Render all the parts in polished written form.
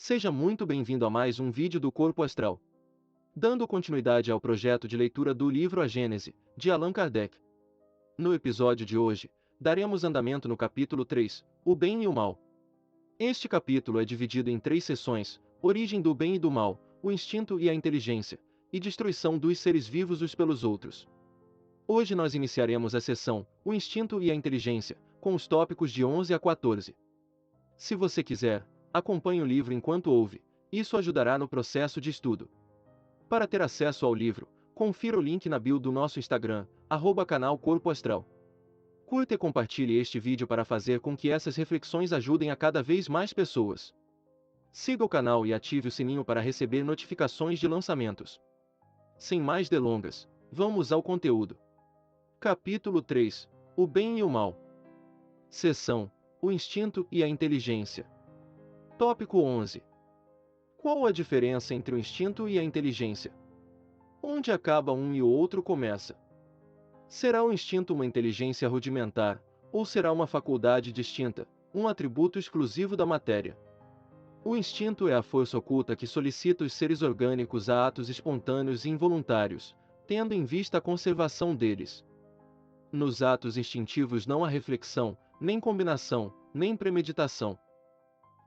Seja muito bem-vindo a mais um vídeo do Corpo Astral. Dando continuidade ao projeto de leitura do livro A Gênese, de Allan Kardec. No episódio de hoje, daremos andamento no capítulo 3, O Bem e o Mal. Este capítulo é dividido em 3 seções: origem do bem e do mal, o instinto e a inteligência, e destruição dos seres vivos uns pelos outros. Hoje nós iniciaremos a seção, o instinto e a inteligência, com os tópicos de 11 a 14. Se você quiser, acompanhe o livro enquanto ouve, isso ajudará no processo de estudo. Para ter acesso ao livro, confira o link na bio do nosso Instagram, @canal Corpo Astral. Curta e compartilhe este vídeo para fazer com que essas reflexões ajudem a cada vez mais pessoas. Siga o canal e ative o sininho para receber notificações de lançamentos. Sem mais delongas, vamos ao conteúdo. Capítulo 3, O Bem e o Mal. Seção, o instinto e a inteligência. Tópico 11. Qual a diferença entre o instinto e a inteligência? Onde acaba um e o outro começa? Será o instinto uma inteligência rudimentar, ou será uma faculdade distinta, um atributo exclusivo da matéria? O instinto é a força oculta que solicita os seres orgânicos a atos espontâneos e involuntários, tendo em vista a conservação deles. Nos atos instintivos não há reflexão, nem combinação, nem premeditação.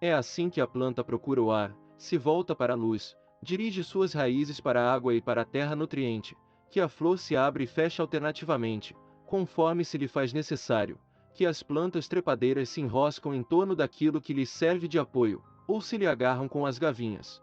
É assim que a planta procura o ar, se volta para a luz, dirige suas raízes para a água e para a terra nutriente, que a flor se abre e fecha alternativamente, conforme se lhe faz necessário, que as plantas trepadeiras se enroscam em torno daquilo que lhes serve de apoio, ou se lhe agarram com as gavinhas.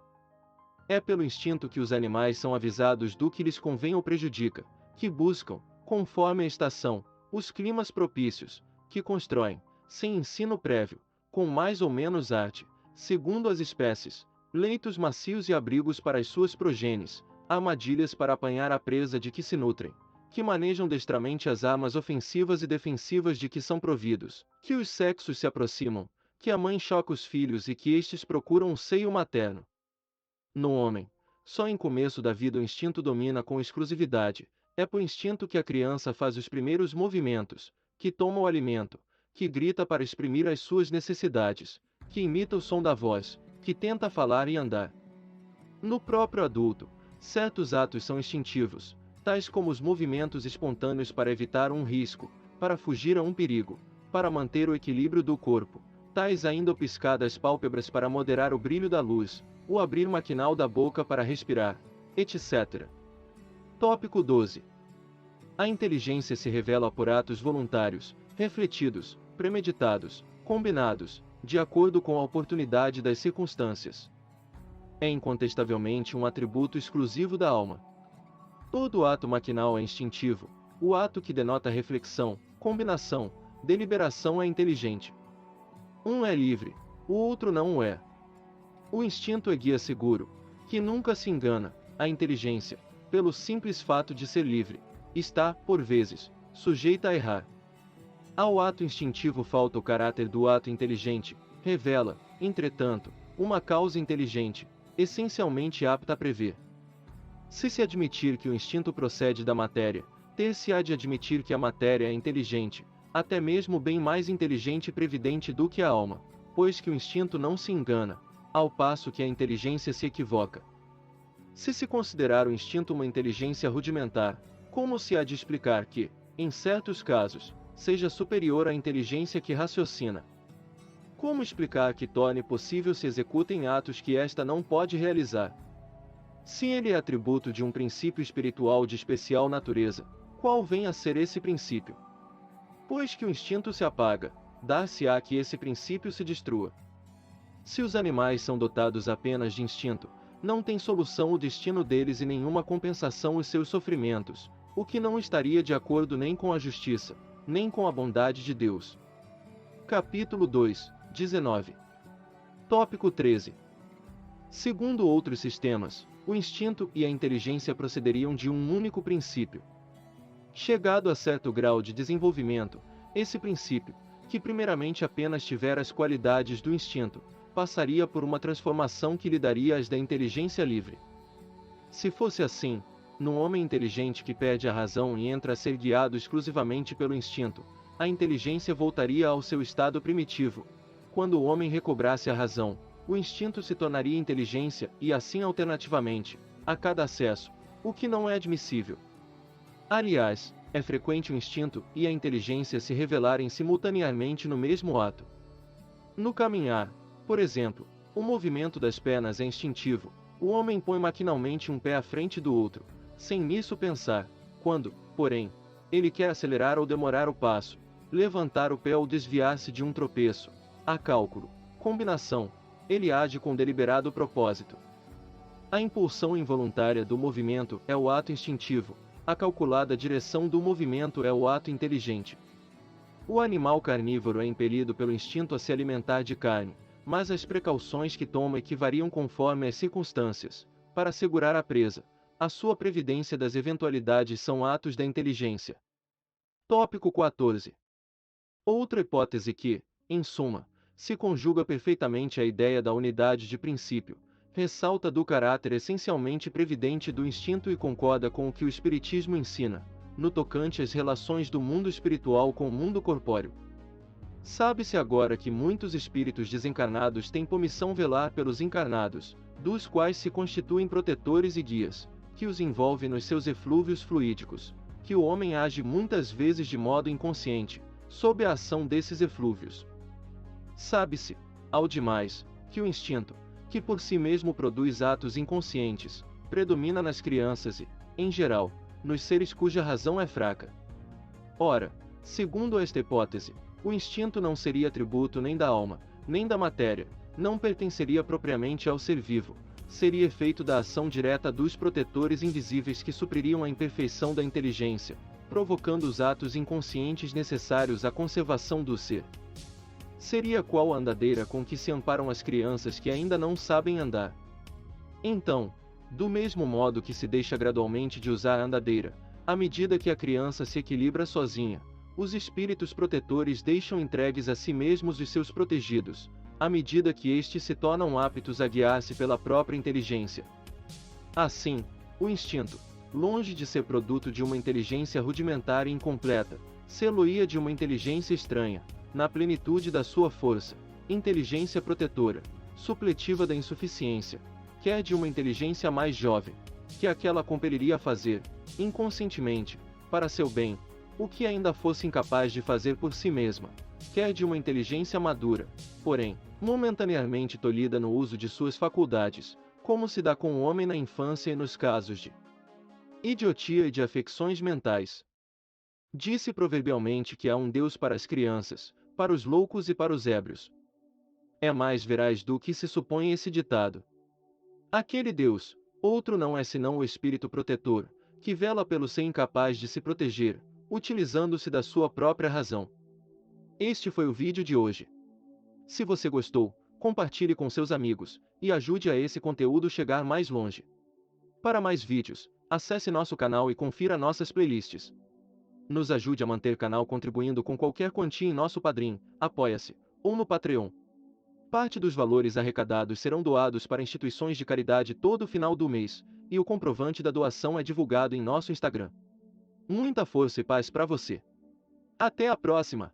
É pelo instinto que os animais são avisados do que lhes convém ou prejudica, que buscam, conforme a estação, os climas propícios, que constroem, sem ensino prévio, com mais ou menos arte, segundo as espécies, leitos macios e abrigos para as suas progênies, armadilhas para apanhar a presa de que se nutrem, que manejam destramente as armas ofensivas e defensivas de que são providos, que os sexos se aproximam, que a mãe choca os filhos e que estes procuram o seio materno. No homem, só em começo da vida o instinto domina com exclusividade, é por instinto que a criança faz os primeiros movimentos, que toma o alimento, que grita para exprimir as suas necessidades, que imita o som da voz, que tenta falar e andar. No próprio adulto, certos atos são instintivos, tais como os movimentos espontâneos para evitar um risco, para fugir a um perigo, para manter o equilíbrio do corpo, tais ainda o piscar das pálpebras para moderar o brilho da luz, o abrir maquinal da boca para respirar, etc. Tópico 12. A inteligência se revela por atos voluntários, refletidos, premeditados, combinados, de acordo com a oportunidade das circunstâncias. É incontestavelmente um atributo exclusivo da alma. Todo ato maquinal é instintivo, o ato que denota reflexão, combinação, deliberação é inteligente. Um é livre, o outro não o é. O instinto é guia seguro, que nunca se engana, a inteligência, pelo simples fato de ser livre, está, por vezes, sujeita a errar. Ao ato instintivo falta o caráter do ato inteligente, revela, entretanto, uma causa inteligente, essencialmente apta a prever. Se se admitir que o instinto procede da matéria, ter-se-á de admitir que a matéria é inteligente, até mesmo bem mais inteligente e previdente do que a alma, pois que o instinto não se engana, ao passo que a inteligência se equivoca. Se se considerar o instinto uma inteligência rudimentar, como se há de explicar que, em certos casos, seja superior à inteligência que raciocina? Como explicar que torne possível se executem atos que esta não pode realizar? Se ele é atributo de um princípio espiritual de especial natureza, qual vem a ser esse princípio? Pois que o instinto se apaga, dar-se-á que esse princípio se destrua. Se os animais são dotados apenas de instinto, não tem solução o destino deles e nenhuma compensação os seus sofrimentos, o que não estaria de acordo nem com a justiça, nem com a bondade de Deus. Capítulo 2, 19. Tópico 13. Segundo outros sistemas, o instinto e a inteligência procederiam de um único princípio. Chegado a certo grau de desenvolvimento, esse princípio, que primeiramente apenas tivera as qualidades do instinto, passaria por uma transformação que lhe daria as da inteligência livre. Se fosse assim, num homem inteligente que perde a razão e entra a ser guiado exclusivamente pelo instinto, a inteligência voltaria ao seu estado primitivo, quando o homem recobrasse a razão, o instinto se tornaria inteligência e assim alternativamente, a cada acesso, o que não é admissível. Aliás, é frequente o instinto e a inteligência se revelarem simultaneamente no mesmo ato. No caminhar, por exemplo, o movimento das pernas é instintivo, o homem põe maquinalmente um pé à frente do outro, sem nisso pensar. Quando, porém, ele quer acelerar ou demorar o passo, levantar o pé ou desviar-se de um tropeço, há cálculo, combinação, ele age com deliberado propósito. A impulsão involuntária do movimento é o ato instintivo, a calculada direção do movimento é o ato inteligente. O animal carnívoro é impelido pelo instinto a se alimentar de carne, mas as precauções que toma e que variam conforme as circunstâncias, para assegurar a presa, a sua previdência das eventualidades são atos da inteligência. Tópico 14. Outra hipótese que, em suma, se conjuga perfeitamente à ideia da unidade de princípio, ressalta do caráter essencialmente previdente do instinto e concorda com o que o Espiritismo ensina, no tocante às relações do mundo espiritual com o mundo corpóreo. Sabe-se agora que muitos espíritos desencarnados têm por missão velar pelos encarnados, dos quais se constituem protetores e guias, que os envolve nos seus eflúvios fluídicos, que o homem age muitas vezes de modo inconsciente, sob a ação desses eflúvios. Sabe-se, ao demais, que o instinto, que por si mesmo produz atos inconscientes, predomina nas crianças e, em geral, nos seres cuja razão é fraca. Ora, segundo esta hipótese, o instinto não seria atributo nem da alma, nem da matéria, não pertenceria propriamente ao ser vivo, seria efeito da ação direta dos protetores invisíveis que supririam a imperfeição da inteligência, provocando os atos inconscientes necessários à conservação do ser. Seria qual a andadeira com que se amparam as crianças que ainda não sabem andar. Então, do mesmo modo que se deixa gradualmente de usar a andadeira, à medida que a criança se equilibra sozinha, os espíritos protetores deixam entregues a si mesmos os seus protegidos, à medida que estes se tornam aptos a guiar-se pela própria inteligência. Assim, o instinto, longe de ser produto de uma inteligência rudimentar e incompleta, ser-lo-ia de uma inteligência estranha, na plenitude da sua força, inteligência protetora, supletiva da insuficiência, quer de uma inteligência mais jovem, que aquela compeliria a fazer, inconscientemente, para seu bem, o que ainda fosse incapaz de fazer por si mesma, quer de uma inteligência madura, porém, momentaneamente tolhida no uso de suas faculdades, como se dá com o homem na infância e nos casos de idiotia e de afecções mentais. Disse proverbialmente que há um Deus para as crianças, para os loucos e para os ébrios. É mais veraz do que se supõe esse ditado. Aquele Deus, outro não é senão o Espírito protetor, que vela pelo ser incapaz de se proteger, utilizando-se da sua própria razão. Este foi o vídeo de hoje. Se você gostou, compartilhe com seus amigos, e ajude a esse conteúdo chegar mais longe. Para mais vídeos, acesse nosso canal e confira nossas playlists. Nos ajude a manter o canal contribuindo com qualquer quantia em nosso Padrim, Apoia-se, ou no Patreon. Parte dos valores arrecadados serão doados para instituições de caridade todo final do mês, e o comprovante da doação é divulgado em nosso Instagram. Muita força e paz para você. Até a próxima!